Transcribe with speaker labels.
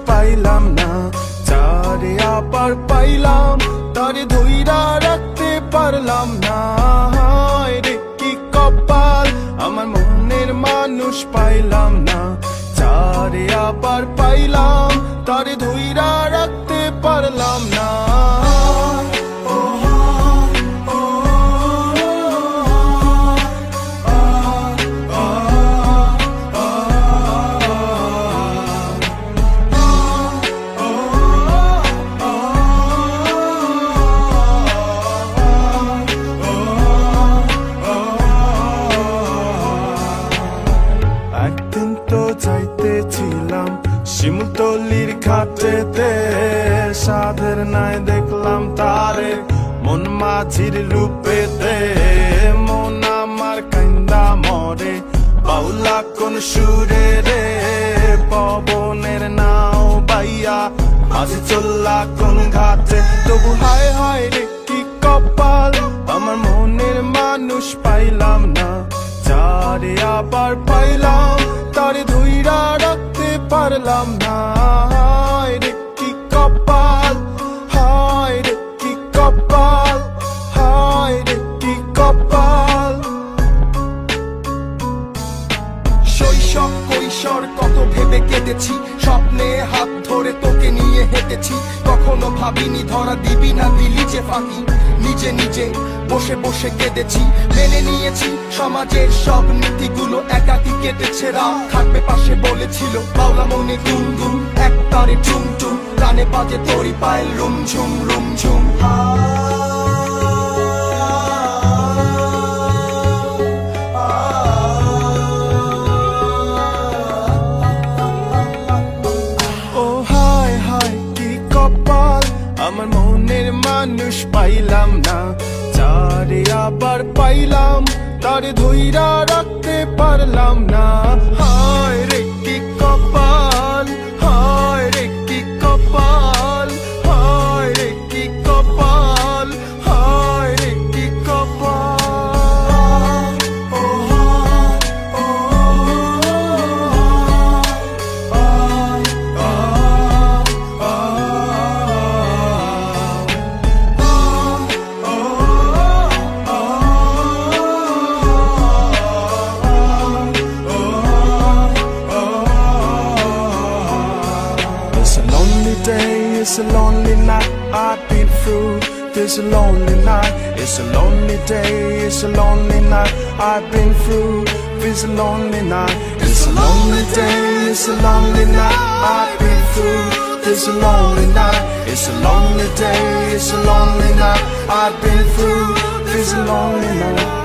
Speaker 1: পাইলাম না, যারে আবার পাইলাম তারে ধইরা রাখতে পারলাম না। হায় রে কি কপাল, আমার মনের মানুষ পাইলাম না, যারে আবার পাইলাম তারে ধইরা রাখতে পারলাম না। একদিন তো যাইতেছিলাম শিমুলতলির ঘাটেতে, সাধের নাই দেখলাম তারে মন মাঝির রূপেতে। মন আমার কান্দা মরে বাউলা কোন সুরে রে, পবনের নাও বাইয়া মাঝি চললা কোন ঘাটে। তবু হায় হায় রে কি কপাল, আমার মনের মানুষ পাইলাম না, যারে আবার পাইলাম তারে ধইরা রাখতে পারলাম না। হায় রে কি কপাল, হায় রে কি কপাল, হায় রে কি কপাল।
Speaker 2: শৈশব কৈশোর কত ভেবে কেটেছি, স্বপ্নে হাত ধরে তোকে নিয়ে হেঁটেছি। কখনো ভাবিনি ধরা দিবি না, দিলি যে ফাঁকি। নিজে নিজে বসে বসে কেঁদেছি, মেনে নিয়েছি সমাজের সব নীতিগুলো। একাকি কেটেছে রাত, থাকবে পাশে বলেছিল বাউলা মনে গুনগুন। এক তারে চুম চুম, কানে বাজে তোরি পায়ের রুমঝুম রুমঝুম।
Speaker 1: আমার মনের মানুষ পাইলাম না, যারে আবার পাইলাম তারে ধইরা রাখতে পারলাম না। হায় রে কি কপাল, হায় রে কি কপাল, হায় রে কি কপাল, হায় রে কি কপাল। It's a lonely night I've been through. This a lonely night. It's a lonely day. It's a lonely night I've been through. This a lonely night. It's a lonely day. It's a lonely night I've been through. This a lonely night. It's a lonely day. It's a lonely night I've been through. This a lonely night.